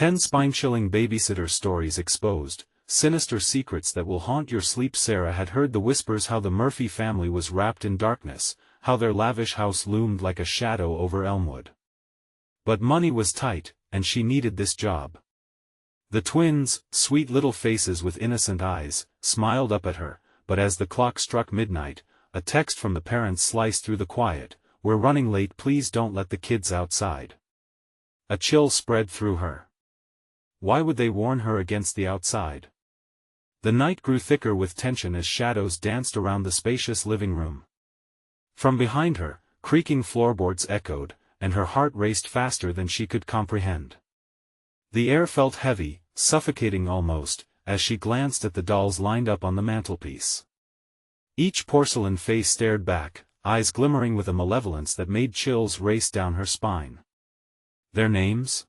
10 spine-chilling babysitter stories exposed, sinister secrets that will haunt your sleep. Sarah had heard the whispers how the Murphy family was wrapped in darkness, how their lavish house loomed like a shadow over Elmwood. But money was tight, and she needed this job. The twins, sweet little faces with innocent eyes, smiled up at her, but as the clock struck midnight, a text from the parents sliced through the quiet. "We're running late, please don't let the kids outside." A chill spread through her. Why would they warn her against the outside? The night grew thicker with tension as shadows danced around the spacious living room. From behind her, creaking floorboards echoed, and her heart raced faster than she could comprehend. The air felt heavy, suffocating almost, as she glanced at the dolls lined up on the mantelpiece. Each porcelain face stared back, eyes glimmering with a malevolence that made chills race down her spine. Their names?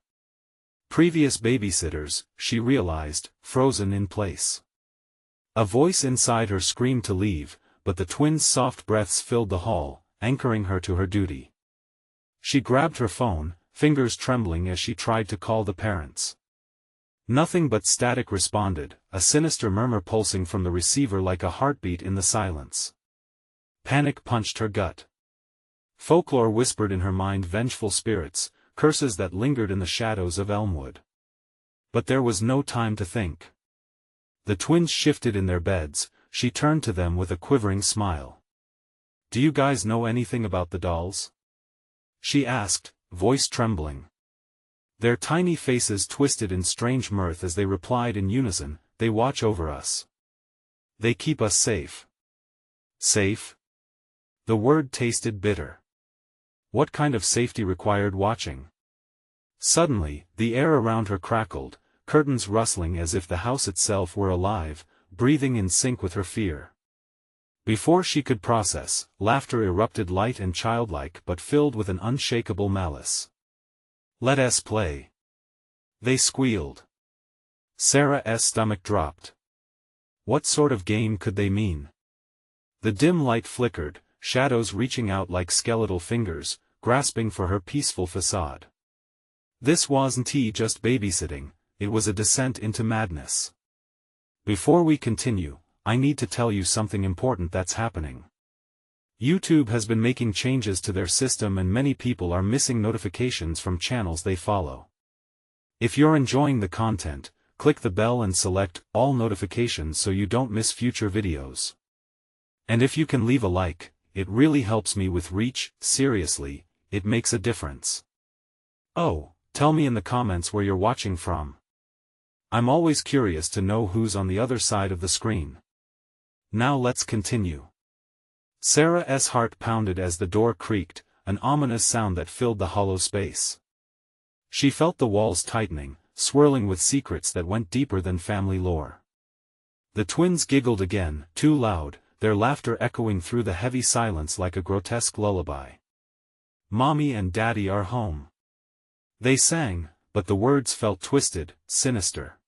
Previous babysitters, she realized, frozen in place. A voice inside her screamed to leave, but the twins' soft breaths filled the hall, anchoring her to her duty. She grabbed her phone, fingers trembling as she tried to call the parents. Nothing but static responded, a sinister murmur pulsing from the receiver like a heartbeat in the silence. Panic punched her gut. Folklore whispered in her mind, vengeful spirits, curses that lingered in the shadows of Elmwood. But there was no time to think. The twins shifted in their beds. She turned to them with a quivering smile. "Do you guys know anything about the dolls?" she asked, voice trembling. Their tiny faces twisted in strange mirth as they replied in unison, "They watch over us. They keep us safe." Safe? The word tasted bitter. What kind of safety required watching? Suddenly, the air around her crackled, curtains rustling as if the house itself were alive, breathing in sync with her fear. Before she could process, laughter erupted, light and childlike but filled with an unshakable malice. "Let us play," they squealed. Sarah's stomach dropped. What sort of game could they mean? The dim light flickered, shadows reaching out like skeletal fingers, grasping for her peaceful facade. This wasn't just babysitting, it was a descent into madness. Before we continue, I need to tell you something important that's happening. YouTube has been making changes to their system and many people are missing notifications from channels they follow. If you're enjoying the content, click the bell and select all notifications so you don't miss future videos. And if you can leave a like, it really helps me with reach. Seriously, it makes a difference. Oh, tell me in the comments where you're watching from. I'm always curious to know who's on the other side of the screen. Now let's continue. Sarah's heart pounded as the door creaked, an ominous sound that filled the hollow space. She felt the walls tightening, swirling with secrets that went deeper than family lore. The twins giggled again, too loud, their laughter echoing through the heavy silence like a grotesque lullaby. "Mommy and Daddy are home," they sang, but the words felt twisted, sinister.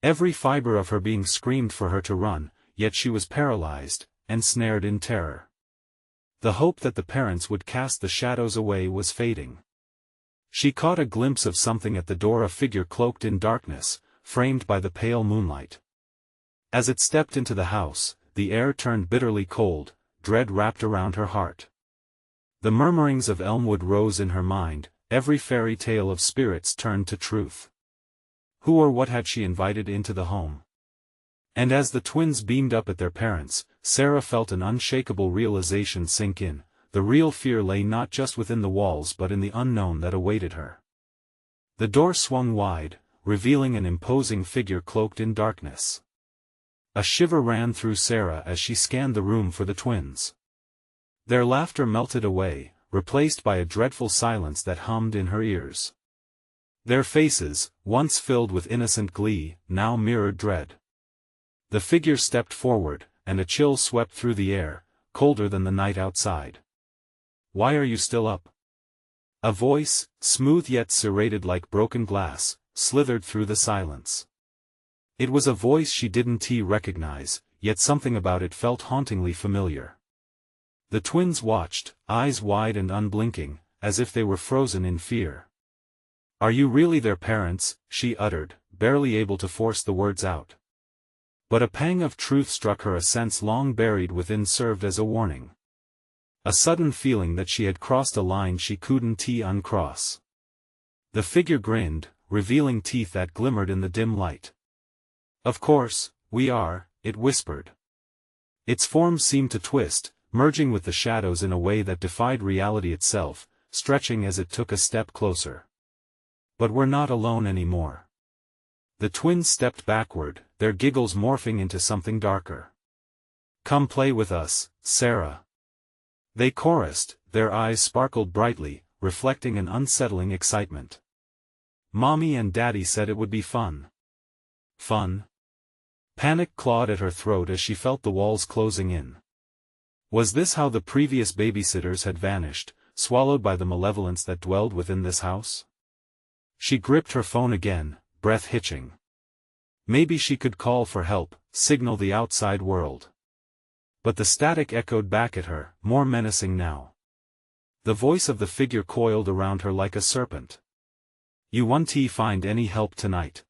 Every fiber of her being screamed for her to run, yet she was paralyzed, ensnared in terror. The hope that the parents would cast the shadows away was fading. She caught a glimpse of something at the door, a figure cloaked in darkness, framed by the pale moonlight. As it stepped into the house, the air turned bitterly cold, dread wrapped around her heart. The murmurings of Elmwood rose in her mind, every fairy tale of spirits turned to truth. Who or what had she invited into the home? And as the twins beamed up at their parents, Sarah felt an unshakable realization sink in. The real fear lay not just within the walls but in the unknown that awaited her. The door swung wide, revealing an imposing figure cloaked in darkness. A shiver ran through Sarah as she scanned the room for the twins. Their laughter melted away, replaced by a dreadful silence that hummed in her ears. Their faces, once filled with innocent glee, now mirrored dread. The figure stepped forward, and a chill swept through the air, colder than the night outside. "Why are you still up?" A voice, smooth yet serrated like broken glass, slithered through the silence. It was a voice she didn't recognize, yet something about it felt hauntingly familiar. The twins watched, eyes wide and unblinking, as if they were frozen in fear. Are you really their parents? She uttered, barely able to force the words out. But a pang of truth struck her, a sense long buried within served as a warning. A sudden feeling that she had crossed a line she couldn't uncross. The figure grinned, revealing teeth that glimmered in the dim light. Of course, we are, it whispered. Its form seemed to twist, merging with the shadows in a way that defied reality itself, stretching as it took a step closer. But we're not alone anymore. The twins stepped backward, their giggles morphing into something darker. Come play with us, Sarah. They chorused, their eyes sparkled brightly, reflecting an unsettling excitement. Mommy and Daddy said it would be fun. Fun? Panic clawed at her throat as she felt the walls closing in. Was this how the previous babysitters had vanished, swallowed by the malevolence that dwelled within this house? She gripped her phone again, breath hitching. Maybe she could call for help, signal the outside world. But the static echoed back at her, more menacing now. The voice of the figure coiled around her like a serpent. You won't find any help tonight.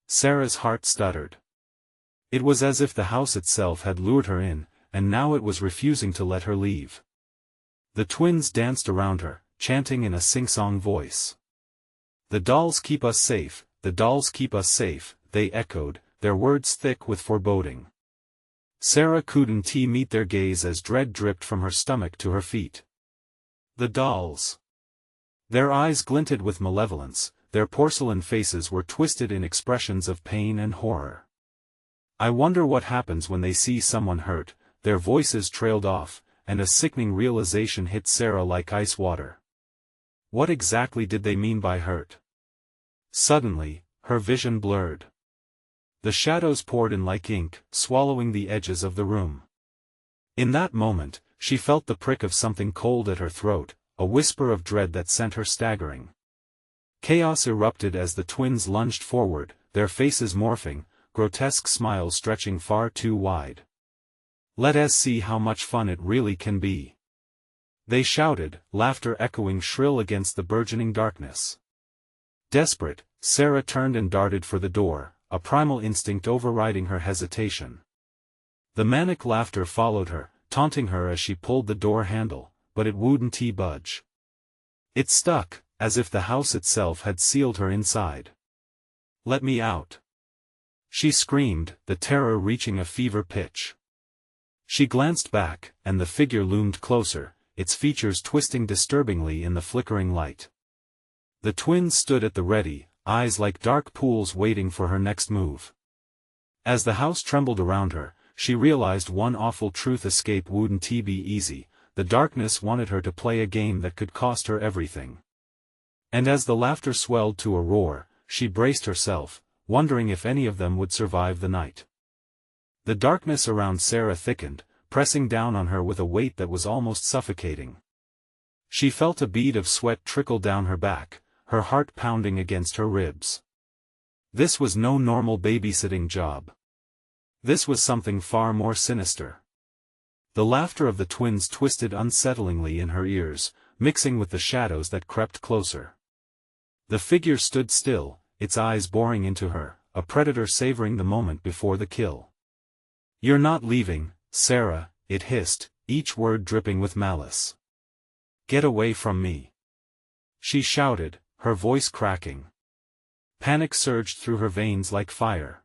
Sarah's heart stuttered. It was as if the house itself had lured her in, and now it was refusing to let her leave. The twins danced around her, chanting in a sing-song voice. The dolls keep us safe, the dolls keep us safe, they echoed, their words thick with foreboding. Sarah couldn't meet their gaze as dread dripped from her stomach to her feet. The dolls. Their eyes glinted with malevolence, their porcelain faces were twisted in expressions of pain and horror. I wonder what happens when they see someone hurt, their voices trailed off, and a sickening realization hit Sarah like ice water. What exactly did they mean by hurt? Suddenly, her vision blurred. The shadows poured in like ink, swallowing the edges of the room. In that moment, she felt the prick of something cold at her throat, a whisper of dread that sent her staggering. Chaos erupted as the twins lunged forward, their faces morphing, grotesque smiles stretching far too wide. Let us see how much fun it really can be. They shouted, laughter echoing shrill against the burgeoning darkness. Desperate, Sarah turned and darted for the door, a primal instinct overriding her hesitation. The manic laughter followed her, taunting her as she pulled the door handle, but it wouldn't budge. It stuck, as if the house itself had sealed her inside. Let me out! She screamed, the terror reaching a fever pitch. She glanced back, and the figure loomed closer, its features twisting disturbingly in the flickering light. The twins stood at the ready, eyes like dark pools waiting for her next move. As the house trembled around her, she realized one awful truth: escape wouldn't be easy. The darkness wanted her to play a game that could cost her everything. And as the laughter swelled to a roar, she braced herself, wondering if any of them would survive the night. The darkness around Sarah thickened, pressing down on her with a weight that was almost suffocating. She felt a bead of sweat trickle down her back, her heart pounding against her ribs. This was no normal babysitting job. This was something far more sinister. The laughter of the twins twisted unsettlingly in her ears, mixing with the shadows that crept closer. The figure stood still, its eyes boring into her, a predator savoring the moment before the kill. You're not leaving, Sarah, it hissed, each word dripping with malice. Get away from me! She shouted, her voice cracking. Panic surged through her veins like fire.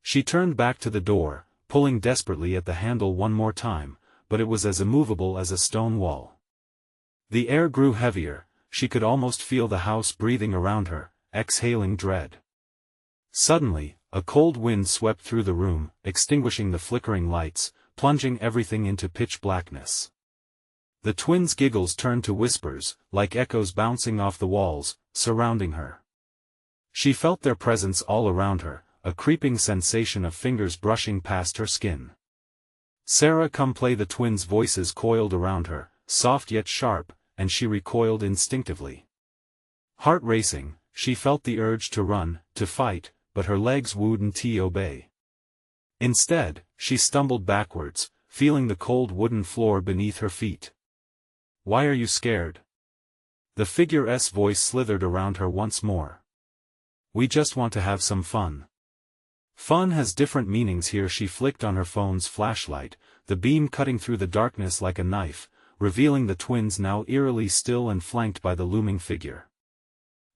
She turned back to the door, pulling desperately at the handle one more time, but it was as immovable as a stone wall. The air grew heavier, she could almost feel the house breathing around her, exhaling dread. Suddenly, a cold wind swept through the room, extinguishing the flickering lights, plunging everything into pitch blackness. The twins' giggles turned to whispers, like echoes bouncing off the walls, surrounding her. She felt their presence all around her, a creeping sensation of fingers brushing past her skin. Sarah, come play! The twins' voices coiled around her, soft yet sharp, and she recoiled instinctively. Heart racing, she felt the urge to run, to fight, but her legs wouldn't obey. Instead, she stumbled backwards, feeling the cold wooden floor beneath her feet. Why are you scared? The figure's voice slithered around her once more. We just want to have some fun. Fun has different meanings here. She flicked on her phone's flashlight, the beam cutting through the darkness like a knife, revealing the twins now eerily still and flanked by the looming figure.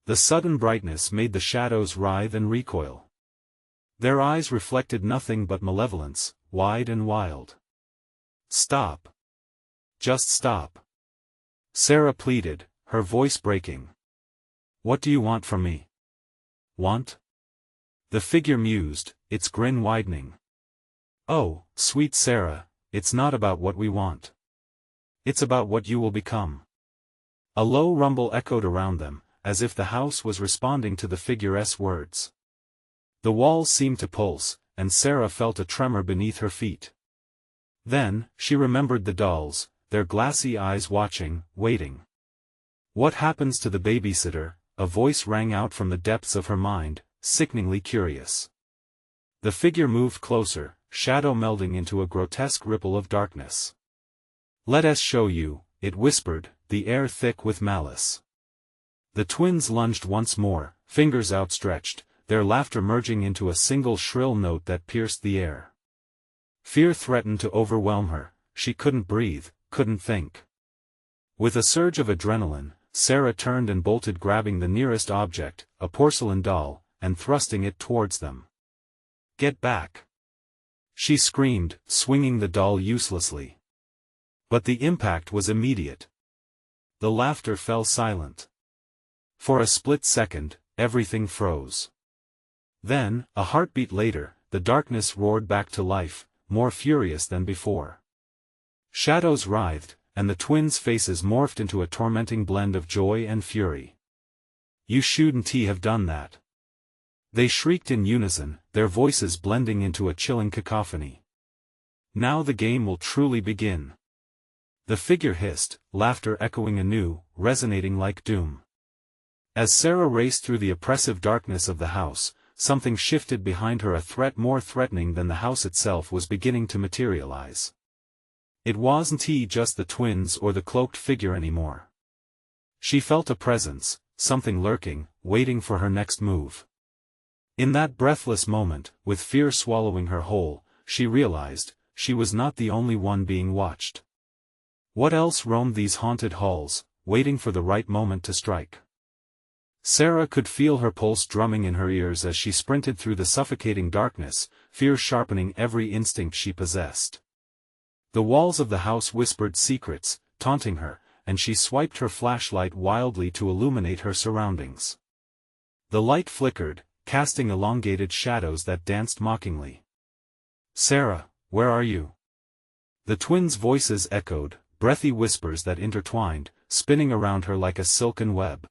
The sudden brightness made the shadows writhe and recoil. Their eyes reflected nothing but malevolence, wide and wild. Stop. Just stop. Sarah pleaded, her voice breaking. What do you want from me? Want? The figure mused, its grin widening. Oh, sweet Sarah, it's not about what we want. It's about what you will become. A low rumble echoed around them, as if the house was responding to the figure's words. The walls seemed to pulse, and Sarah felt a tremor beneath her feet. Then, she remembered the dolls, their glassy eyes watching, waiting. What happens to the babysitter? A voice rang out from the depths of her mind, sickeningly curious. The figure moved closer, shadow melding into a grotesque ripple of darkness. Let us show you, it whispered, the air thick with malice. The twins lunged once more, fingers outstretched, their laughter merging into a single shrill note that pierced the air. Fear threatened to overwhelm her, she couldn't breathe, couldn't think. With a surge of adrenaline, Sarah turned and bolted, grabbing the nearest object, a porcelain doll, and thrusting it towards them. Get back! She screamed, swinging the doll uselessly. But the impact was immediate. The laughter fell silent. For a split second, everything froze. Then, a heartbeat later, the darkness roared back to life, more furious than before. Shadows writhed, and the twins' faces morphed into a tormenting blend of joy and fury. You shouldn't have done that. They shrieked in unison, their voices blending into a chilling cacophony. Now the game will truly begin. The figure hissed, laughter echoing anew, resonating like doom. As Sarah raced through the oppressive darkness of the house, something shifted behind her. A threat more threatening than the house itself was beginning to materialize. It wasn't just the twins or the cloaked figure anymore. She felt a presence, something lurking, waiting for her next move. In that breathless moment, with fear swallowing her whole, she realized, she was not the only one being watched. What else roamed these haunted halls, waiting for the right moment to strike? Sarah could feel her pulse drumming in her ears as she sprinted through the suffocating darkness, fear sharpening every instinct she possessed. The walls of the house whispered secrets, taunting her, and she swiped her flashlight wildly to illuminate her surroundings. The light flickered, casting elongated shadows that danced mockingly. Sarah, where are you? The twins' voices echoed, breathy whispers that intertwined, spinning around her like a silken web.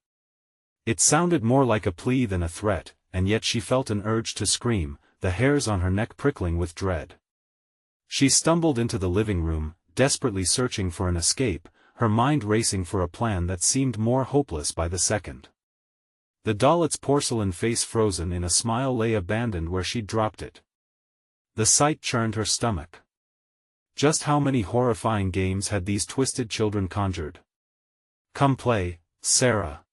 It sounded more like a plea than a threat, and yet she felt an urge to scream, the hairs on her neck prickling with dread. She stumbled into the living room, desperately searching for an escape, her mind racing for a plan that seemed more hopeless by the second. The doll, its porcelain face frozen in a smile, lay abandoned where she'd dropped it. The sight churned her stomach. Just how many horrifying games had these twisted children conjured? Come play, Sarah.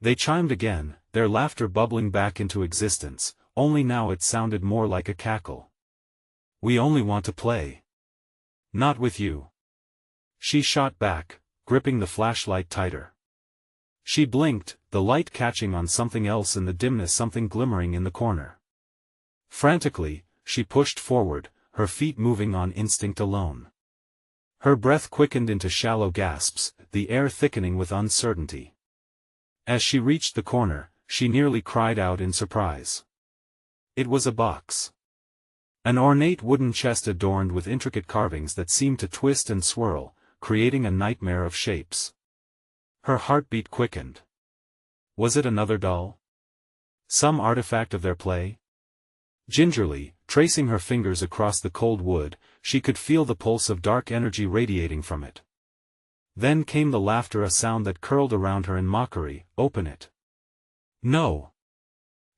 They chimed again, their laughter bubbling back into existence, only now it sounded more like a cackle. We only want to play. Not with you. She shot back, gripping the flashlight tighter. She blinked, the light catching on something else in the dimness, something glimmering in the corner. Frantically, she pushed forward, her feet moving on instinct alone. Her breath quickened into shallow gasps, the air thickening with uncertainty. As she reached the corner, she nearly cried out in surprise. It was a box. An ornate wooden chest adorned with intricate carvings that seemed to twist and swirl, creating a nightmare of shapes. Her heartbeat quickened. Was it another doll? Some artifact of their play? Gingerly, tracing her fingers across the cold wood, she could feel the pulse of dark energy radiating from it. Then came the laughter, a sound that curled around her in mockery. Open it. No.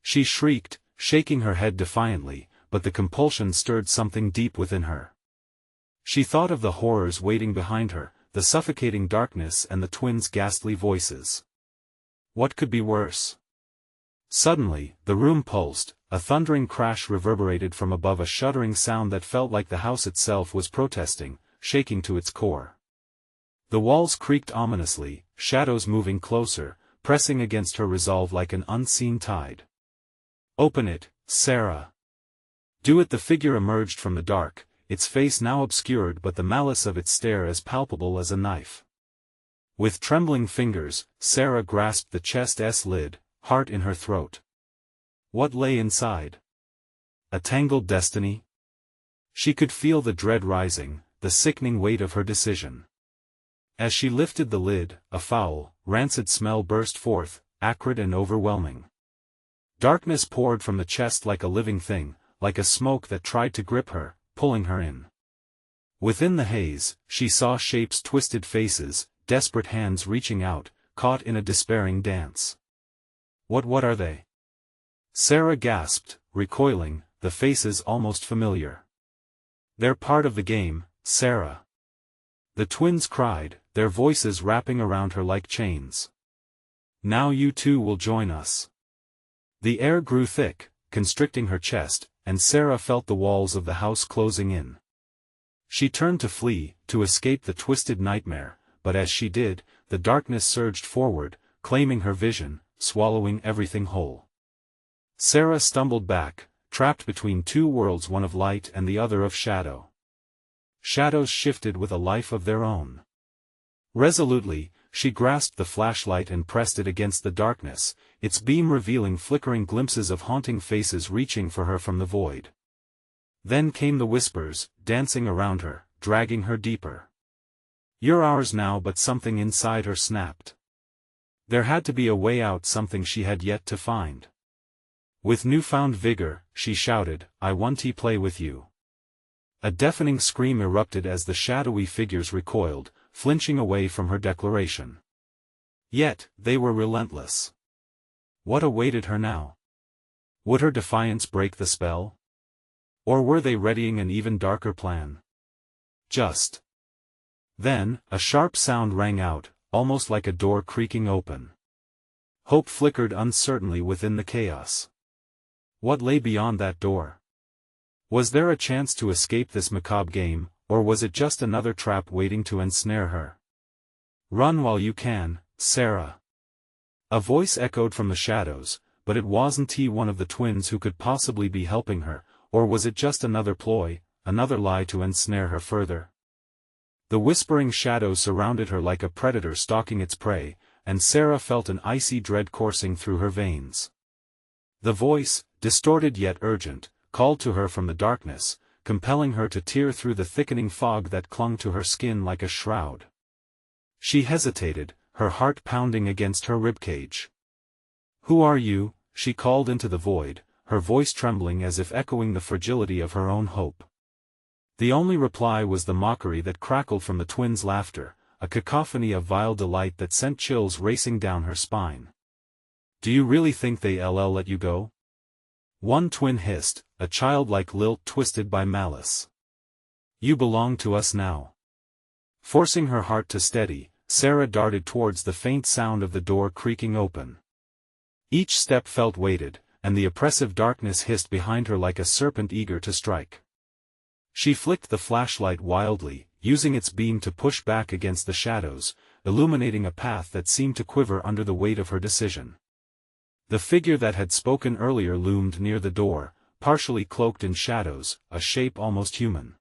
She shrieked, shaking her head defiantly, but the compulsion stirred something deep within her. She thought of the horrors waiting behind her, the suffocating darkness and the twins' ghastly voices. What could be worse? Suddenly, the room pulsed, a thundering crash reverberated from above, a shuddering sound that felt like the house itself was protesting, shaking to its core. The walls creaked ominously, shadows moving closer, pressing against her resolve like an unseen tide. "Open it, Sarah. Do it." The figure emerged from the dark, its face now obscured but the malice of its stare as palpable as a knife. With trembling fingers, Sarah grasped the chest's lid, heart in her throat. What lay inside? A tangled destiny? She could feel the dread rising, the sickening weight of her decision. As she lifted the lid, a foul, rancid smell burst forth, acrid and overwhelming. Darkness poured from the chest like a living thing, like a smoke that tried to grip her, pulling her in. Within the haze, she saw shapes, twisted faces, desperate hands reaching out, caught in a despairing dance. What are they? Sarah gasped, recoiling, the faces almost familiar. They're part of the game, Sarah. The twins cried, their voices wrapping around her like chains. Now you too will join us. The air grew thick, constricting her chest, and Sarah felt the walls of the house closing in. She turned to flee, to escape the twisted nightmare, but as she did, the darkness surged forward, claiming her vision, swallowing everything whole. Sarah stumbled back, trapped between two worlds, one of light and the other of shadow. Shadows shifted with a life of their own. Resolutely, she grasped the flashlight and pressed it against the darkness, its beam revealing flickering glimpses of haunting faces reaching for her from the void. Then came the whispers, dancing around her, dragging her deeper. "You're ours now," but something inside her snapped. There had to be a way out, something she had yet to find. With newfound vigor, she shouted, "I want to play with you." A deafening scream erupted as the shadowy figures recoiled, flinching away from her declaration. Yet, they were relentless. What awaited her now? Would her defiance break the spell? Or were they readying an even darker plan? Just then, a sharp sound rang out, almost like a door creaking open. Hope flickered uncertainly within the chaos. What lay beyond that door? Was there a chance to escape this macabre game, or was it just another trap waiting to ensnare her? "Run while you can, Sarah." A voice echoed from the shadows, but it wasn't one of the twins who could possibly be helping her, or was it just another ploy, another lie to ensnare her further? The whispering shadows surrounded her like a predator stalking its prey, and Sarah felt an icy dread coursing through her veins. The voice, distorted yet urgent, called to her from the darkness, compelling her to tear through the thickening fog that clung to her skin like a shroud. She hesitated, her heart pounding against her ribcage. "Who are you?" she called into the void, her voice trembling as if echoing the fragility of her own hope. The only reply was the mockery that crackled from the twins' laughter, a cacophony of vile delight that sent chills racing down her spine. "Do you really think they'll let you go?" One twin hissed, a childlike lilt twisted by malice. "You belong to us now." Forcing her heart to steady, Sarah darted towards the faint sound of the door creaking open. Each step felt weighted, and the oppressive darkness hissed behind her like a serpent eager to strike. She flicked the flashlight wildly, using its beam to push back against the shadows, illuminating a path that seemed to quiver under the weight of her decision. The figure that had spoken earlier loomed near the door, partially cloaked in shadows, a shape almost human.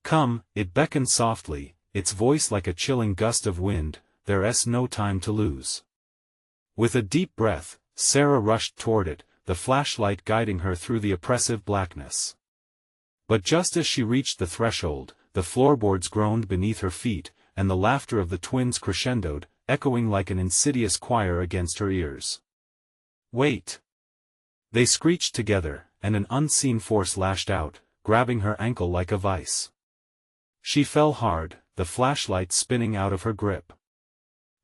"Come," it beckoned softly, its voice like a chilling gust of wind, "there's no time to lose." With a deep breath, Sarah rushed toward it, the flashlight guiding her through the oppressive blackness. But just as she reached the threshold, the floorboards groaned beneath her feet, and the laughter of the twins crescendoed, echoing like an insidious choir against her ears. "Wait!" They screeched together, and an unseen force lashed out, grabbing her ankle like a vice. She fell hard, the flashlight spinning out of her grip.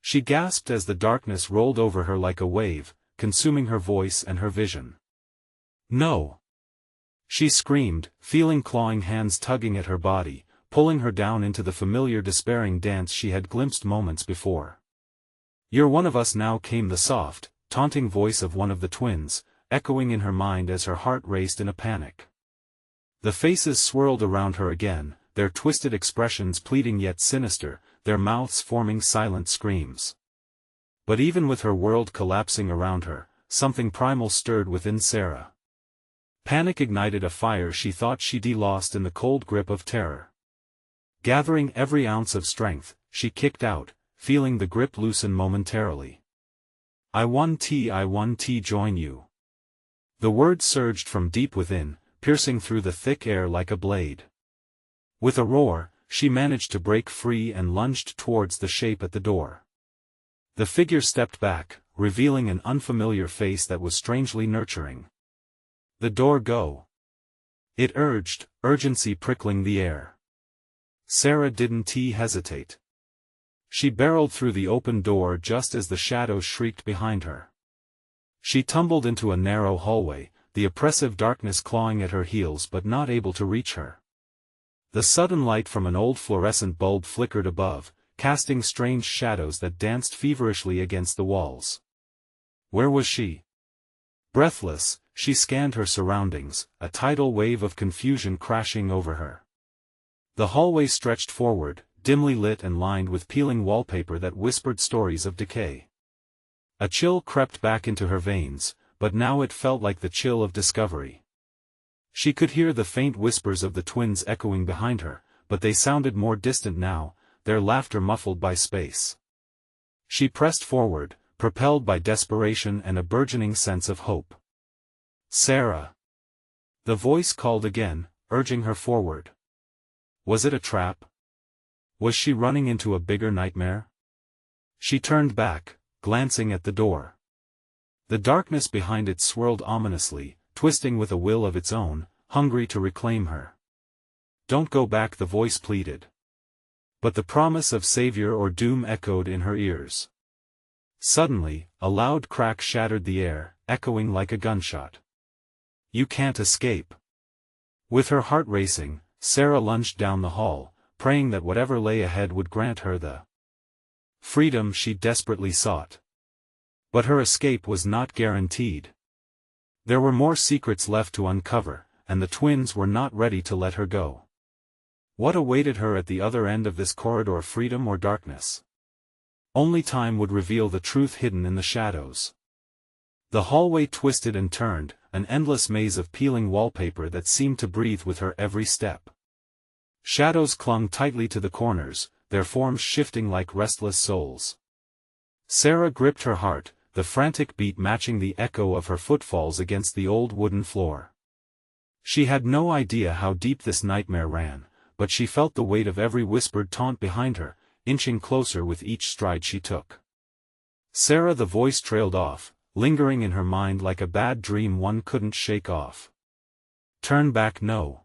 She gasped as the darkness rolled over her like a wave, consuming her voice and her vision. "No!" She screamed, feeling clawing hands tugging at her body, pulling her down into the familiar despairing dance she had glimpsed moments before. "You're one of us now," came the soft, taunting voice of one of the twins, echoing in her mind as her heart raced in a panic. The faces swirled around her again, their twisted expressions pleading yet sinister, their mouths forming silent screams. But even with her world collapsing around her, something primal stirred within Sarah. Panic ignited a fire she thought she'd lost in the cold grip of terror. Gathering every ounce of strength, she kicked out, feeling the grip loosen momentarily. I want to join you." The word surged from deep within, piercing through the thick air like a blade. With a roar, she managed to break free and lunged towards the shape at the door. The figure stepped back, revealing an unfamiliar face that was strangely nurturing. "The door go," it urged, urgency prickling the air. Sarah didn't hesitate. She barreled through the open door just as the shadows shrieked behind her. She tumbled into a narrow hallway, the oppressive darkness clawing at her heels but not able to reach her. The sudden light from an old fluorescent bulb flickered above, casting strange shadows that danced feverishly against the walls. Where was she? Breathless, she scanned her surroundings, a tidal wave of confusion crashing over her. The hallway stretched forward, dimly lit and lined with peeling wallpaper that whispered stories of decay. A chill crept back into her veins, but now it felt like the chill of discovery. She could hear the faint whispers of the twins echoing behind her, but they sounded more distant now, their laughter muffled by space. She pressed forward, propelled by desperation and a burgeoning sense of hope. "Sarah!" The voice called again, urging her forward. Was it a trap? Was she running into a bigger nightmare? She turned back, glancing at the door. The darkness behind it swirled ominously, twisting with a will of its own, hungry to reclaim her. "Don't go back," the voice pleaded. But the promise of savior or doom echoed in her ears. Suddenly, a loud crack shattered the air, echoing like a gunshot. "You can't escape." With her heart racing, Sarah lunged down the hall, praying that whatever lay ahead would grant her the freedom she desperately sought. But her escape was not guaranteed. There were more secrets left to uncover, and the twins were not ready to let her go. What awaited her at the other end of this corridor, freedom or darkness? Only time would reveal the truth hidden in the shadows. The hallway twisted and turned, an endless maze of peeling wallpaper that seemed to breathe with her every step. Shadows clung tightly to the corners, their forms shifting like restless souls. Sarah gripped her heart, the frantic beat matching the echo of her footfalls against the old wooden floor. She had no idea how deep this nightmare ran, but she felt the weight of every whispered taunt behind her, inching closer with each stride she took. "Sarah," the voice trailed off, lingering in her mind like a bad dream one couldn't shake off. "Turn back, no."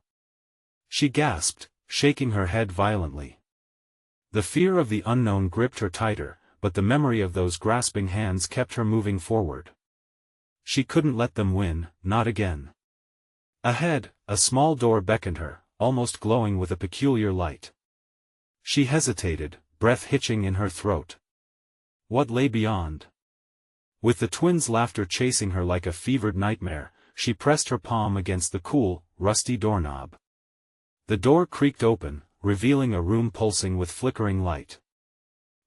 She gasped, shaking her head violently. The fear of the unknown gripped her tighter, but the memory of those grasping hands kept her moving forward. She couldn't let them win, not again. Ahead, a small door beckoned her, almost glowing with a peculiar light. She hesitated, breath hitching in her throat. What lay beyond? With the twins' laughter chasing her like a fevered nightmare, she pressed her palm against the cool, rusty doorknob. The door creaked open, revealing a room pulsing with flickering light.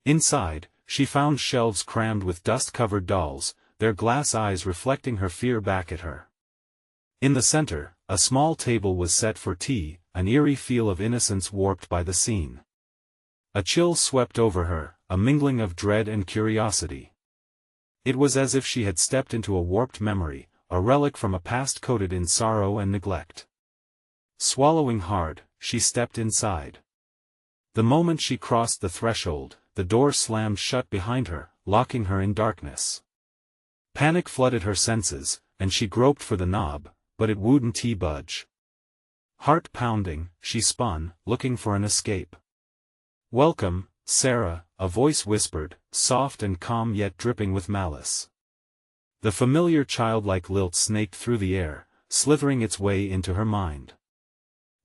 Inside, she found shelves crammed with dust-covered dolls, their glass eyes reflecting her fear back at her. In the center, a small table was set for tea, an eerie feel of innocence warped by the scene. A chill swept over her, a mingling of dread and curiosity. It was as if she had stepped into a warped memory, a relic from a past coated in sorrow and neglect. Swallowing hard, she stepped inside. The moment she crossed the threshold, the door slammed shut behind her, locking her in darkness. Panic flooded her senses, and she groped for the knob, but it wouldn't budge. Heart pounding, she spun, looking for an escape. "Welcome, Sarah," a voice whispered, soft and calm yet dripping with malice. The familiar childlike lilt snaked through the air, slithering its way into her mind.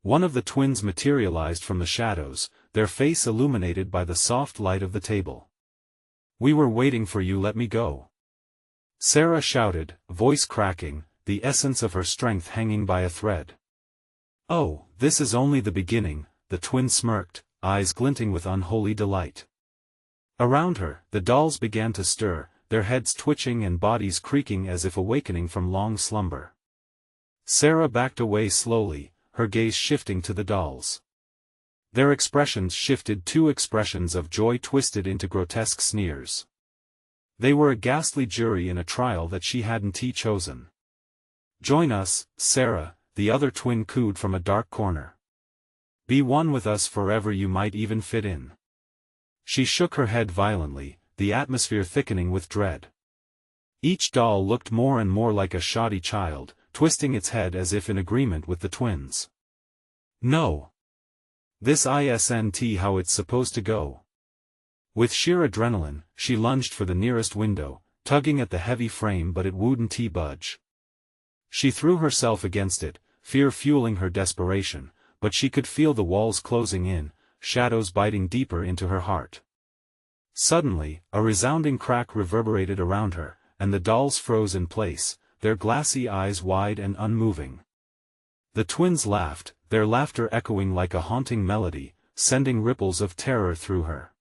One of the twins materialized from the shadows, their face illuminated by the soft light of the table. "We were waiting for you, let me go," Sarah shouted, voice cracking, the essence of her strength hanging by a thread. "Oh, this is only the beginning," the twin smirked, eyes glinting with unholy delight. Around her, the dolls began to stir, their heads twitching and bodies creaking as if awakening from long slumber. Sarah backed away slowly, her gaze shifting to the dolls. Their expressions shifted, two expressions of joy twisted into grotesque sneers. They were a ghastly jury in a trial that she hadn't chosen. "Join us, Sarah," the other twin cooed from a dark corner. "Be one with us forever, you might even fit in." She shook her head violently, the atmosphere thickening with dread. Each doll looked more and more like a shoddy child, twisting its head as if in agreement with the twins. "No. This isn't how it's supposed to go." With sheer adrenaline, she lunged for the nearest window, tugging at the heavy frame, but it wouldn't budge. She threw herself against it, fear fueling her desperation, but she could feel the walls closing in, shadows biting deeper into her heart. Suddenly, a resounding crack reverberated around her, and the dolls froze in place, their glassy eyes wide and unmoving. The twins laughed, their laughter echoing like a haunting melody, sending ripples of terror through her.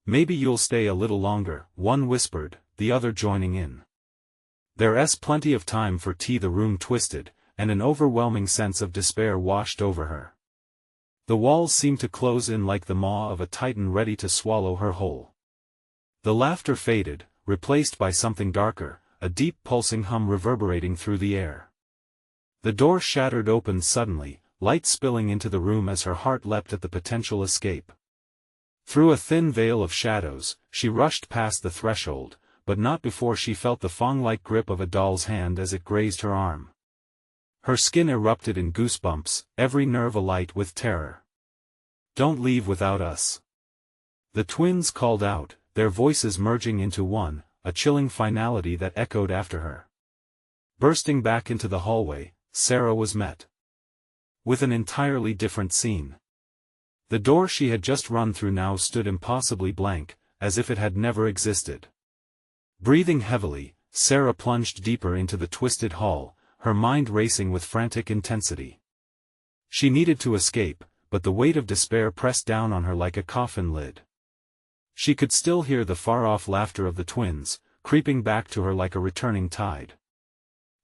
"Maybe you'll stay a little longer," one whispered, the other joining in. "There's plenty of time for tea." The room twisted, and an overwhelming sense of despair washed over her. The walls seemed to close in like the maw of a titan ready to swallow her whole. The laughter faded, replaced by something darker, a deep pulsing hum reverberating through the air. The door shattered open suddenly, light spilling into the room as her heart leapt at the potential escape. Through a thin veil of shadows, she rushed past the threshold, but not before she felt the fang-like grip of a doll's hand as it grazed her arm. Her skin erupted in goosebumps, every nerve alight with terror. "Don't leave without us," the twins called out, their voices merging into one, a chilling finality that echoed after her. Bursting back into the hallway, Sarah was met with an entirely different scene. The door she had just run through now stood impossibly blank, as if it had never existed. Breathing heavily, Sarah plunged deeper into the twisted hall, her mind racing with frantic intensity. She needed to escape, but the weight of despair pressed down on her like a coffin lid. She could still hear the far-off laughter of the twins, creeping back to her like a returning tide.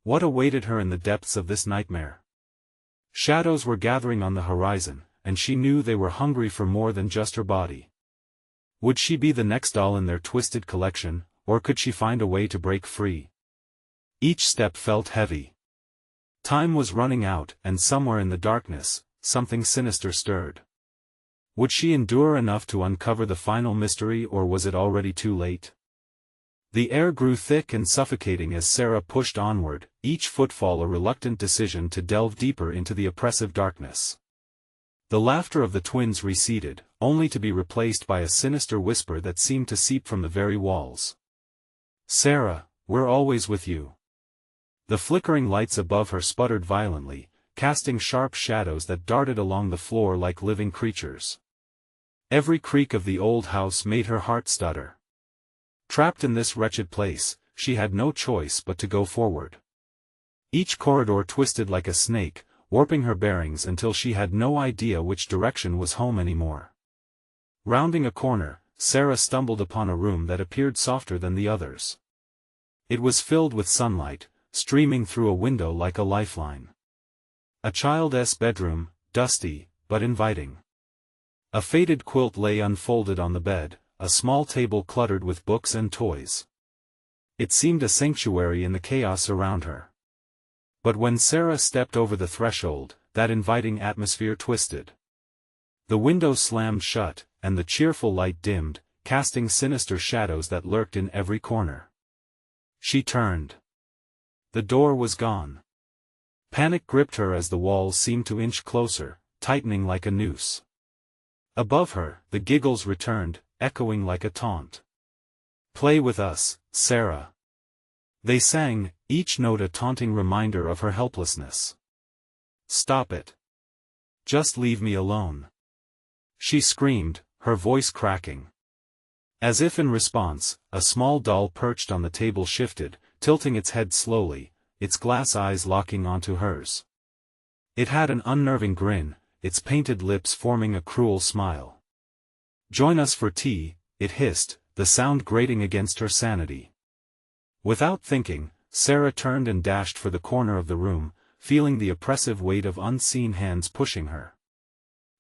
What awaited her in the depths of this nightmare? Shadows were gathering on the horizon, and she knew they were hungry for more than just her body. Would she be the next doll in their twisted collection, or could she find a way to break free? Each step felt heavy. Time was running out, and somewhere in the darkness, something sinister stirred. Would she endure enough to uncover the final mystery, or was it already too late? The air grew thick and suffocating as Sarah pushed onward, each footfall a reluctant decision to delve deeper into the oppressive darkness. The laughter of the twins receded, only to be replaced by a sinister whisper that seemed to seep from the very walls. "Sarah, we're always with you." The flickering lights above her sputtered violently, casting sharp shadows that darted along the floor like living creatures. Every creak of the old house made her heart stutter. Trapped in this wretched place, she had no choice but to go forward. Each corridor twisted like a snake, warping her bearings until she had no idea which direction was home anymore. Rounding a corner, Sarah stumbled upon a room that appeared softer than the others. It was filled with sunlight, streaming through a window like a lifeline. A child's bedroom, dusty, but inviting. A faded quilt lay unfolded on the bed, a small table cluttered with books and toys. It seemed a sanctuary in the chaos around her. But when Sarah stepped over the threshold, that inviting atmosphere twisted. The window slammed shut, and the cheerful light dimmed, casting sinister shadows that lurked in every corner. She turned. The door was gone. Panic gripped her as the walls seemed to inch closer, tightening like a noose. Above her, the giggles returned, echoing like a taunt. "Play with us, Sarah," they sang, each note a taunting reminder of her helplessness. "Stop it. Just leave me alone," she screamed, her voice cracking. As if in response, a small doll perched on the table shifted, tilting its head slowly, its glass eyes locking onto hers. It had an unnerving grin, its painted lips forming a cruel smile. "Join us for tea," it hissed, the sound grating against her sanity. Without thinking, Sarah turned and dashed for the corner of the room, feeling the oppressive weight of unseen hands pushing her.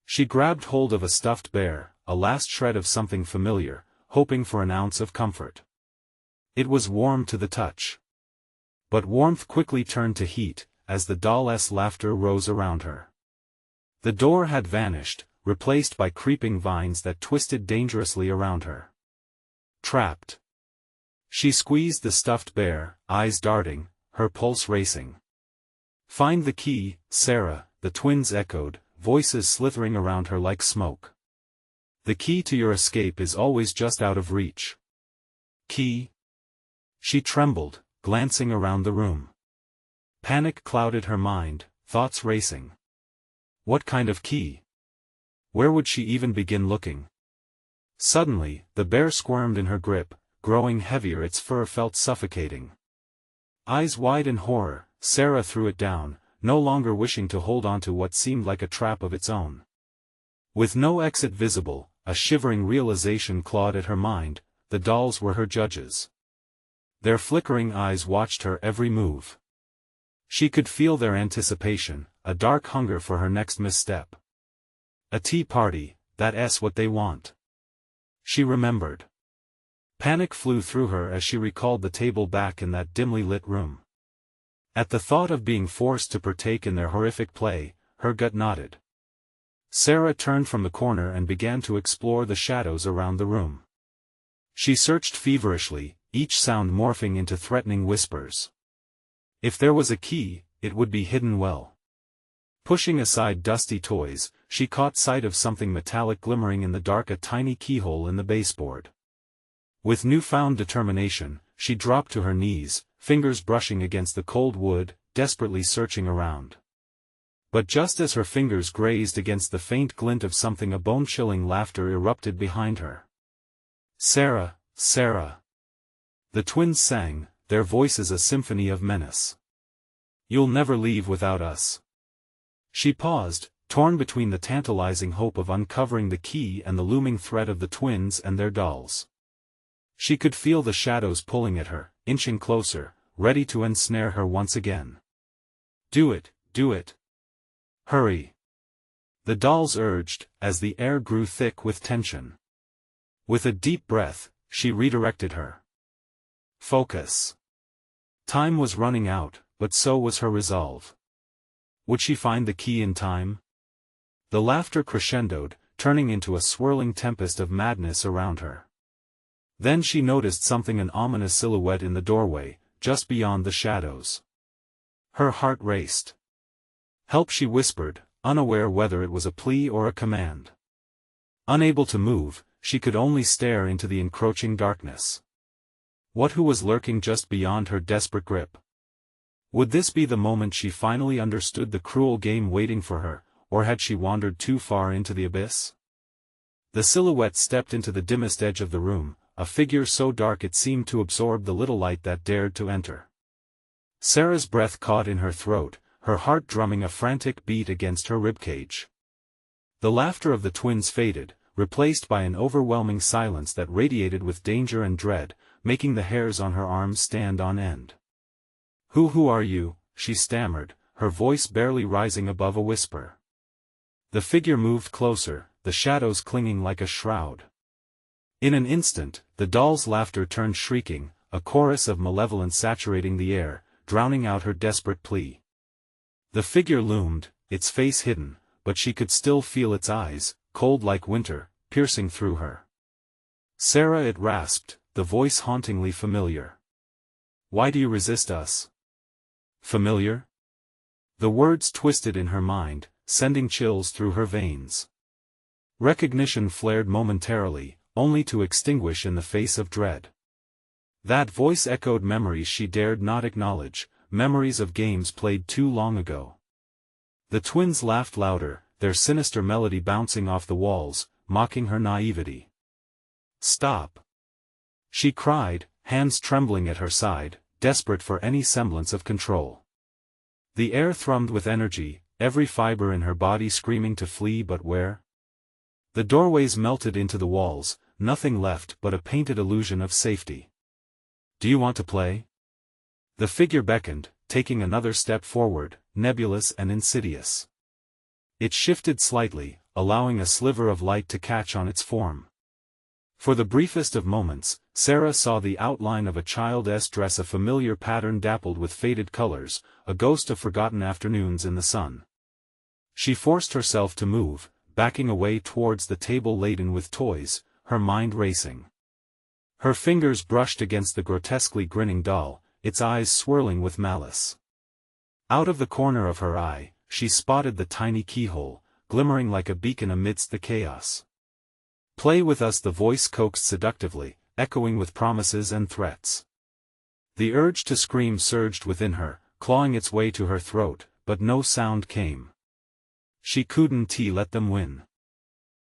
She grabbed hold of a stuffed bear, a last shred of something familiar, hoping for an ounce of comfort. It was warm to the touch. But warmth quickly turned to heat, as the doll's laughter rose around her. The door had vanished, replaced by creeping vines that twisted dangerously around her. Trapped. She squeezed the stuffed bear, eyes darting, her pulse racing. "Find the key, Sarah," the twins echoed, voices slithering around her like smoke. "The key to your escape is always just out of reach." "Key?" She trembled, glancing around the room. Panic clouded her mind, thoughts racing. What kind of key? Where would she even begin looking? Suddenly, the bear squirmed in her grip, growing heavier, its fur felt suffocating. Eyes wide in horror, Sarah threw it down, no longer wishing to hold on to what seemed like a trap of its own. With no exit visible, a shivering realization clawed at her mind: the dolls were her judges. Their flickering eyes watched her every move. She could feel their anticipation, a dark hunger for her next misstep. A tea party, that's what they want. She remembered. Panic flew through her as she recalled the table back in that dimly lit room. At the thought of being forced to partake in their horrific play, her gut knotted. Sarah turned from the corner and began to explore the shadows around the room. She searched feverishly, each sound morphing into threatening whispers. If there was a key, it would be hidden well. Pushing aside dusty toys, she caught sight of something metallic glimmering in the dark, a tiny keyhole in the baseboard. With newfound determination, she dropped to her knees, fingers brushing against the cold wood, desperately searching around. But just as her fingers grazed against the faint glint of something, a bone-chilling laughter erupted behind her. "Sarah, Sarah!" The twins sang, their voices a symphony of menace. "You'll never leave without us." She paused, torn between the tantalizing hope of uncovering the key and the looming threat of the twins and their dolls. She could feel the shadows pulling at her, inching closer, ready to ensnare her once again. "Do it, do it. Hurry!" the dolls urged, as the air grew thick with tension. With a deep breath, she redirected her focus. Time was running out, but so was her resolve. Would she find the key in time? The laughter crescendoed, turning into a swirling tempest of madness around her. Then she noticed something, an ominous silhouette in the doorway, just beyond the shadows. Her heart raced. "Help," she whispered, unaware whether it was a plea or a command. Unable to move, she could only stare into the encroaching darkness. Who was lurking just beyond her desperate grip? Would this be the moment she finally understood the cruel game waiting for her, or had she wandered too far into the abyss? The silhouette stepped into the dimmest edge of the room, a figure so dark it seemed to absorb the little light that dared to enter. Sarah's breath caught in her throat, her heart drumming a frantic beat against her ribcage. The laughter of the twins faded, replaced by an overwhelming silence that radiated with danger and dread, making the hairs on her arms stand on end. Who are you?" she stammered, her voice barely rising above a whisper. The figure moved closer, the shadows clinging like a shroud. In an instant, the doll's laughter turned shrieking, a chorus of malevolence saturating the air, drowning out her desperate plea. The figure loomed, its face hidden, but she could still feel its eyes, cold like winter, piercing through her. "Sarah," it rasped, the voice hauntingly familiar. "Why do you resist us?" Familiar? The words twisted in her mind, sending chills through her veins. Recognition flared momentarily, only to extinguish in the face of dread. That voice echoed memories she dared not acknowledge, memories of games played too long ago. The twins laughed louder, their sinister melody bouncing off the walls, mocking her naivety. "Stop!" she cried, hands trembling at her side, desperate for any semblance of control. The air thrummed with energy, every fiber in her body screaming to flee, but where? The doorways melted into the walls, nothing left but a painted illusion of safety. "Do you want to play?" The figure beckoned, taking another step forward, nebulous and insidious. It shifted slightly, allowing a sliver of light to catch on its form. For the briefest of moments, Sarah saw the outline of a child's dress, a familiar pattern dappled with faded colors, a ghost of forgotten afternoons in the sun. She forced herself to move, backing away towards the table laden with toys, her mind racing. Her fingers brushed against the grotesquely grinning doll, its eyes swirling with malice. Out of the corner of her eye, she spotted the tiny keyhole, glimmering like a beacon amidst the chaos. "Play with us," the voice coaxed seductively, echoing with promises and threats. The urge to scream surged within her, clawing its way to her throat, but no sound came. She couldn't let them win.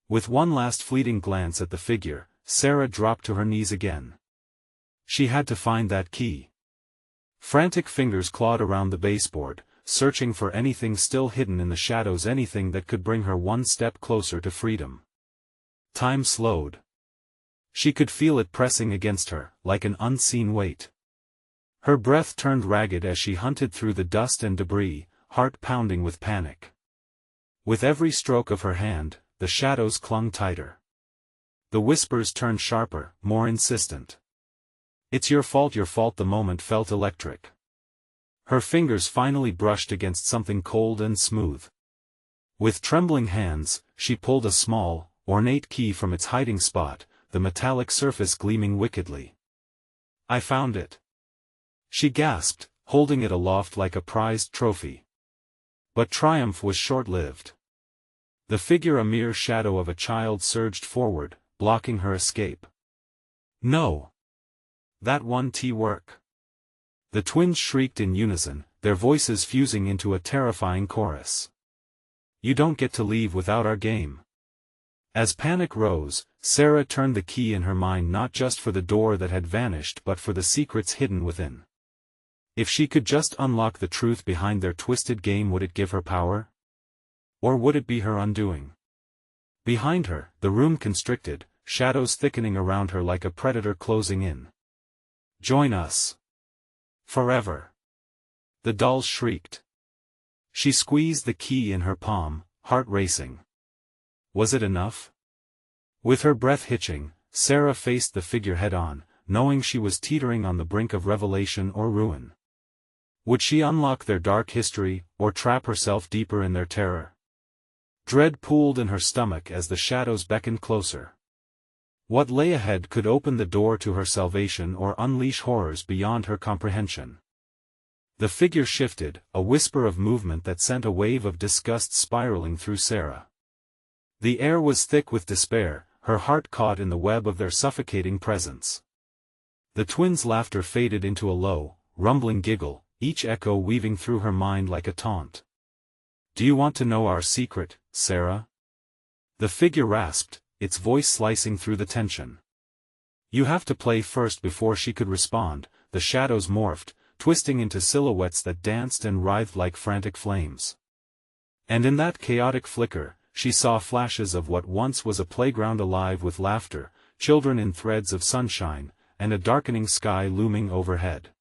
With one last fleeting glance at the figure, Sarah dropped to her knees again. She had to find that key. Frantic fingers clawed around the baseboard, searching for anything still hidden in the shadows, anything that could bring her one step closer to freedom. Time slowed. She could feel it pressing against her, like an unseen weight. Her breath turned ragged as she hunted through the dust and debris, heart pounding with panic. With every stroke of her hand, the shadows clung tighter. The whispers turned sharper, more insistent. "It's your fault, your fault." The moment felt electric. Her fingers finally brushed against something cold and smooth. With trembling hands, she pulled a small, ornate key from its hiding spot, the metallic surface gleaming wickedly. "I found it!" she gasped, holding it aloft like a prized trophy. But triumph was short-lived. The figure, a mere shadow of a child, surged forward, blocking her escape. "No! That won't work!" The twins shrieked in unison, their voices fusing into a terrifying chorus. "You don't get to leave without our game." As panic rose, Sarah turned the key in her mind not just for the door that had vanished but for the secrets hidden within. If she could just unlock the truth behind their twisted game, would it give her power? Or would it be her undoing? Behind her, the room constricted, shadows thickening around her like a predator closing in. "Join us! Forever!" the doll shrieked. She squeezed the key in her palm, heart racing. Was it enough? With her breath hitching, Sarah faced the figure head-on, knowing she was teetering on the brink of revelation or ruin. Would she unlock their dark history, or trap herself deeper in their terror? Dread pooled in her stomach as the shadows beckoned closer. What lay ahead could open the door to her salvation or unleash horrors beyond her comprehension. The figure shifted, a whisper of movement that sent a wave of disgust spiraling through Sarah. The air was thick with despair, her heart caught in the web of their suffocating presence. The twins' laughter faded into a low, rumbling giggle, each echo weaving through her mind like a taunt. "Do you want to know our secret, Sarah?" the figure rasped, its voice slicing through the tension. "You have to play first." Before she could respond, the shadows morphed, twisting into silhouettes that danced and writhed like frantic flames. And in that chaotic flicker, she saw flashes of what once was a playground alive with laughter, children in threads of sunshine, and a darkening sky looming overhead.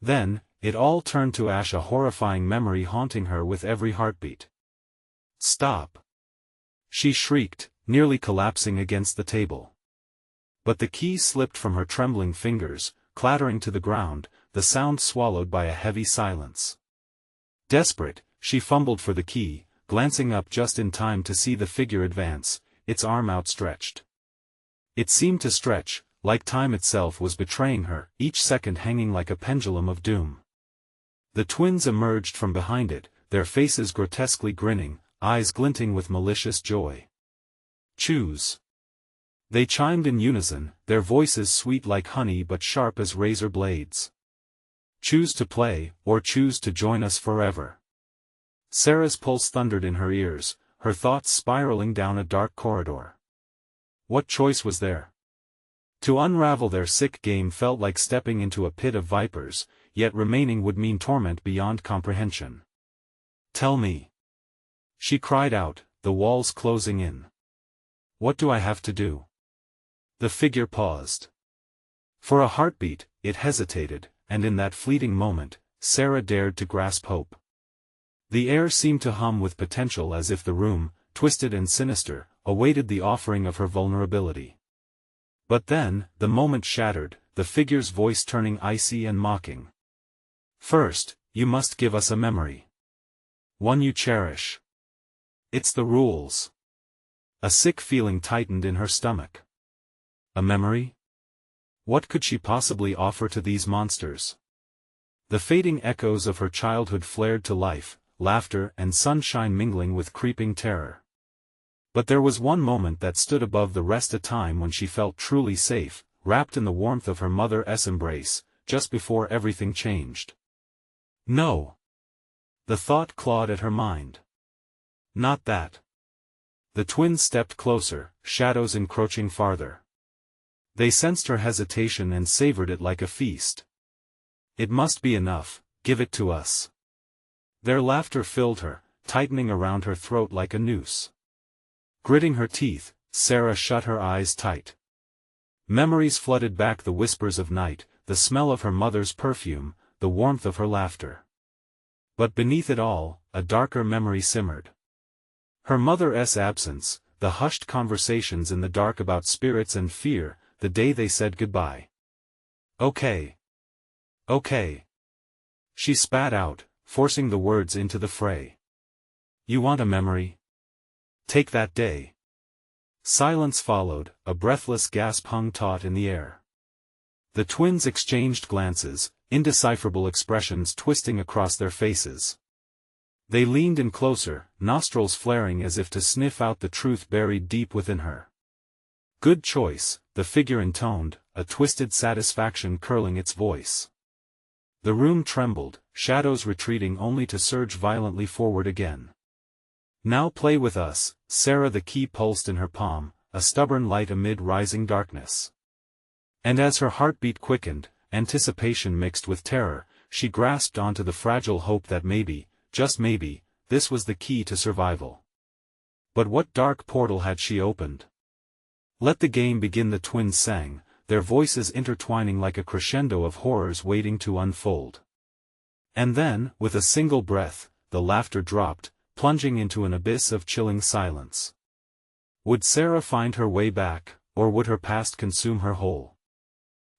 Then, it all turned to ash, a horrifying memory haunting her with every heartbeat. "Stop!" she shrieked, nearly collapsing against the table. But the key slipped from her trembling fingers, clattering to the ground, the sound swallowed by a heavy silence. Desperate, she fumbled for the key, glancing up just in time to see the figure advance, its arm outstretched. It seemed to stretch, like time itself was betraying her, each second hanging like a pendulum of doom. The twins emerged from behind it, their faces grotesquely grinning, eyes glinting with malicious joy. "Choose!" they chimed in unison, their voices sweet like honey but sharp as razor blades. "Choose to play, or choose to join us forever." Sarah's pulse thundered in her ears, her thoughts spiraling down a dark corridor. What choice was there? To unravel their sick game felt like stepping into a pit of vipers, yet remaining would mean torment beyond comprehension. "Tell me," she cried out, the walls closing in. "What do I have to do?" The figure paused. For a heartbeat, it hesitated, and in that fleeting moment, Sarah dared to grasp hope. The air seemed to hum with potential as if the room, twisted and sinister, awaited the offering of her vulnerability. But then, the moment shattered, the figure's voice turning icy and mocking. "First, you must give us a memory. One you cherish. It's the rules." A sick feeling tightened in her stomach. A memory? What could she possibly offer to these monsters? The fading echoes of her childhood flared to life, laughter and sunshine mingling with creeping terror. But there was one moment that stood above the rest, a time when she felt truly safe, wrapped in the warmth of her mother's embrace, just before everything changed. No. The thought clawed at her mind. Not that. The twins stepped closer, shadows encroaching farther. They sensed her hesitation and savored it like a feast. "It must be enough, give it to us." Their laughter filled her, tightening around her throat like a noose. Gritting her teeth, Sarah shut her eyes tight. Memories flooded back, the whispers of night, the smell of her mother's perfume, the warmth of her laughter. But beneath it all, a darker memory simmered. Her mother's absence, the hushed conversations in the dark about spirits and fear, the day they said goodbye. "Okay. Okay." She spat out, forcing the words into the fray. "You want a memory? Take that day." Silence followed, a breathless gasp hung taut in the air. The twins exchanged glances, indecipherable expressions twisting across their faces. They leaned in closer, nostrils flaring as if to sniff out the truth buried deep within her. "Good choice," the figure intoned, a twisted satisfaction curling its voice. The room trembled, shadows retreating only to surge violently forward again. "Now play with us," Sarah, the key pulsed in her palm, a stubborn light amid rising darkness. And as her heartbeat quickened, anticipation mixed with terror, she grasped onto the fragile hope that maybe, just maybe, this was the key to survival. But what dark portal had she opened? "Let the game begin," the twins sang, their voices intertwining like a crescendo of horrors waiting to unfold. And then, with a single breath, the laughter dropped, plunging into an abyss of chilling silence. Would Sarah find her way back, or would her past consume her whole?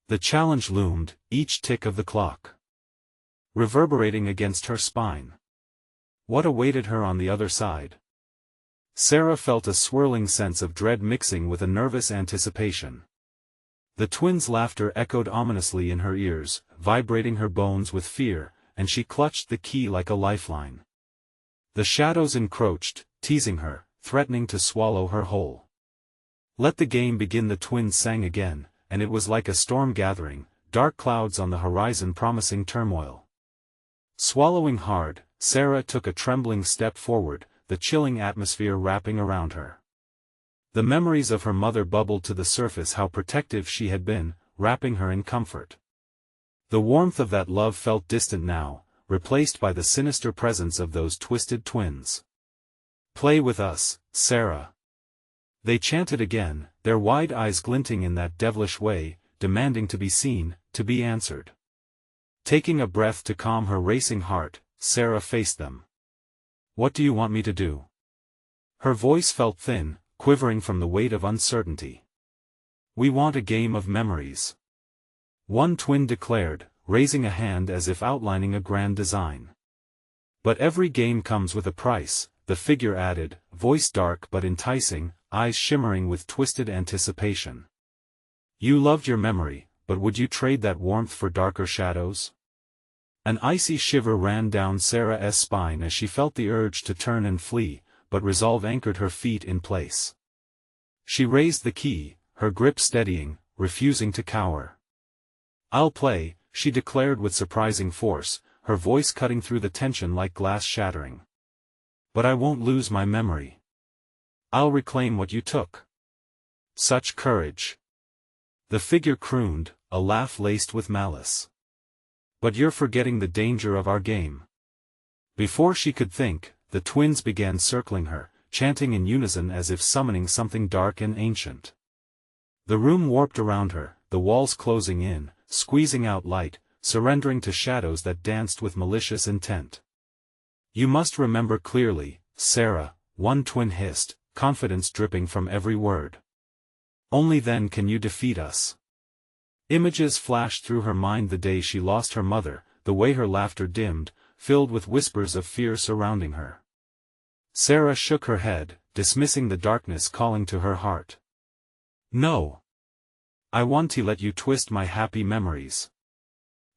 The challenge loomed, each tick of the clock reverberating against her spine. What awaited her on the other side? Sarah felt a swirling sense of dread mixing with a nervous anticipation. The twins' laughter echoed ominously in her ears, vibrating her bones with fear, and she clutched the key like a lifeline. The shadows encroached, teasing her, threatening to swallow her whole. "Let the game begin," the twins sang again, and it was like a storm gathering, dark clouds on the horizon promising turmoil. Swallowing hard, Sarah took a trembling step forward, the chilling atmosphere wrapping around her. The memories of her mother bubbled to the surface, how protective she had been, wrapping her in comfort. The warmth of that love felt distant now, replaced by the sinister presence of those twisted twins. "Play with us, Sarah," they chanted again, their wide eyes glinting in that devilish way, demanding to be seen, to be answered. Taking a breath to calm her racing heart, Sarah faced them. "What do you want me to do?" Her voice felt thin, quivering from the weight of uncertainty. "We want a game of memories," one twin declared, raising a hand as if outlining a grand design. "But every game comes with a price," the figure added, voice dark but enticing, eyes shimmering with twisted anticipation. "You loved your memory, but would you trade that warmth for darker shadows?" An icy shiver ran down Sarah's spine as she felt the urge to turn and flee, but resolve anchored her feet in place. She raised the key, her grip steadying, refusing to cower. "I'll play," she declared with surprising force, her voice cutting through the tension like glass shattering. "But I won't lose my memory." I'll reclaim what you took. Such courage. The figure crooned, a laugh laced with malice. But you're forgetting the danger of our game. Before she could think, the twins began circling her, chanting in unison as if summoning something dark and ancient. The room warped around her, the walls closing in, squeezing out light, surrendering to shadows that danced with malicious intent. You must remember clearly, Sarah, one twin hissed, confidence dripping from every word. Only then can you defeat us. Images flashed through her mind the day she lost her mother, the way her laughter dimmed, filled with whispers of fear surrounding her. Sarah shook her head, dismissing the darkness calling to her heart. No. I want to let you twist my happy memories.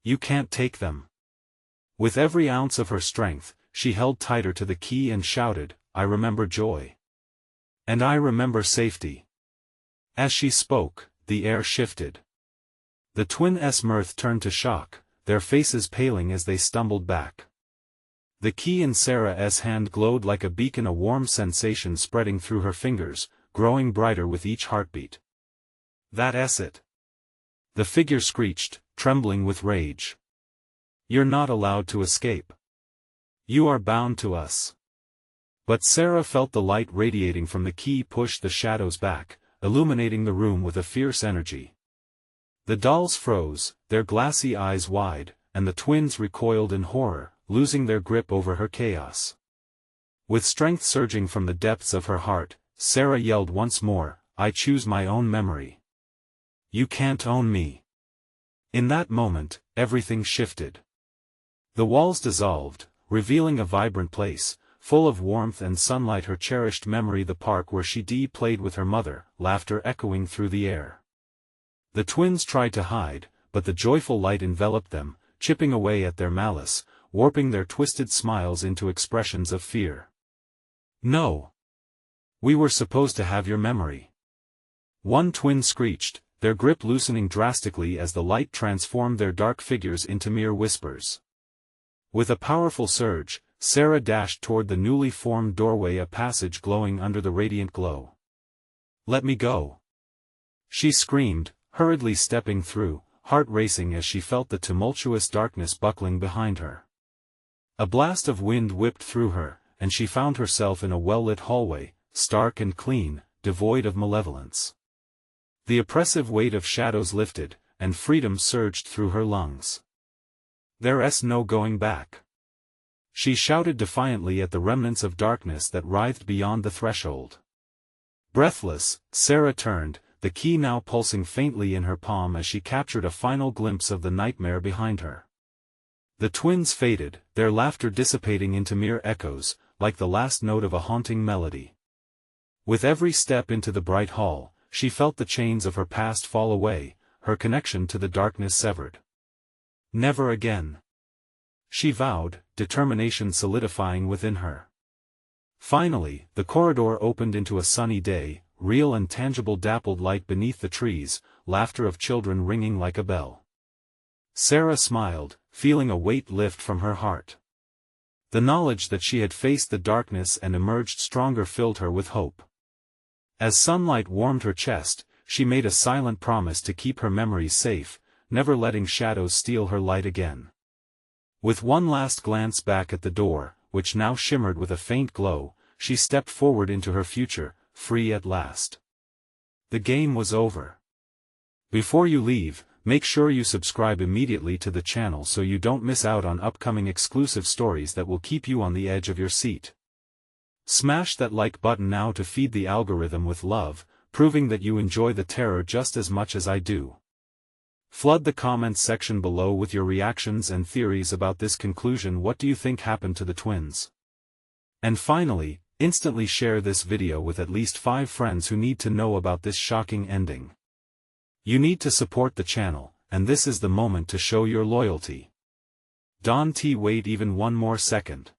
You can't take them. With every ounce of her strength, she held tighter to the key and shouted, I remember joy. And I remember safety. As she spoke, the air shifted. The twins' mirth turned to shock, their faces paling as they stumbled back. The key in Sarah's hand glowed like a beacon, a warm sensation spreading through her fingers, growing brighter with each heartbeat. That's it. The figure screeched, trembling with rage. You're not allowed to escape. You are bound to us. But Sarah felt the light radiating from the key push the shadows back, illuminating the room with a fierce energy. The dolls froze, their glassy eyes wide, and the twins recoiled in horror, losing their grip over her chaos. With strength surging from the depths of her heart, Sarah yelled once more, I choose my own memory. You can't own me. In that moment, everything shifted. The walls dissolved, revealing a vibrant place, full of warmth and sunlight, her cherished memory, the park where she played with her mother, laughter echoing through the air. The twins tried to hide, but the joyful light enveloped them, chipping away at their malice, warping their twisted smiles into expressions of fear. No. We were supposed to have your memory. One twin screeched, their grip loosening drastically as the light transformed their dark figures into mere whispers. With a powerful surge, Sarah dashed toward the newly formed doorway, a passage glowing under the radiant glow. Let me go. She screamed, hurriedly stepping through, heart racing as she felt the tumultuous darkness buckling behind her. A blast of wind whipped through her, and she found herself in a well-lit hallway, stark and clean, devoid of malevolence. The oppressive weight of shadows lifted, and freedom surged through her lungs. There's no going back. She shouted defiantly at the remnants of darkness that writhed beyond the threshold. Breathless, Sarah turned, the key now pulsing faintly in her palm as she captured a final glimpse of the nightmare behind her. The twins faded, their laughter dissipating into mere echoes, like the last note of a haunting melody. With every step into the bright hall, she felt the chains of her past fall away, her connection to the darkness severed. Never again. She vowed, determination solidifying within her. Finally, the corridor opened into a sunny day, real and tangible, dappled light beneath the trees, laughter of children ringing like a bell. Sarah smiled, feeling a weight lift from her heart. The knowledge that she had faced the darkness and emerged stronger filled her with hope. As sunlight warmed her chest, she made a silent promise to keep her memories safe, never letting shadows steal her light again. With one last glance back at the door, which now shimmered with a faint glow, she stepped forward into her future, free at last. The game was over. Before you leave, make sure you subscribe immediately to the channel so you don't miss out on upcoming exclusive stories that will keep you on the edge of your seat. Smash that like button now to feed the algorithm with love, proving that you enjoy the terror just as much as I do. Flood the comments section below with your reactions and theories about this conclusion. What do you think happened to the twins? And finally, instantly share this video with at least 5 friends who need to know about this shocking ending. You need to support the channel, and this is the moment to show your loyalty. Don't wait even one more second.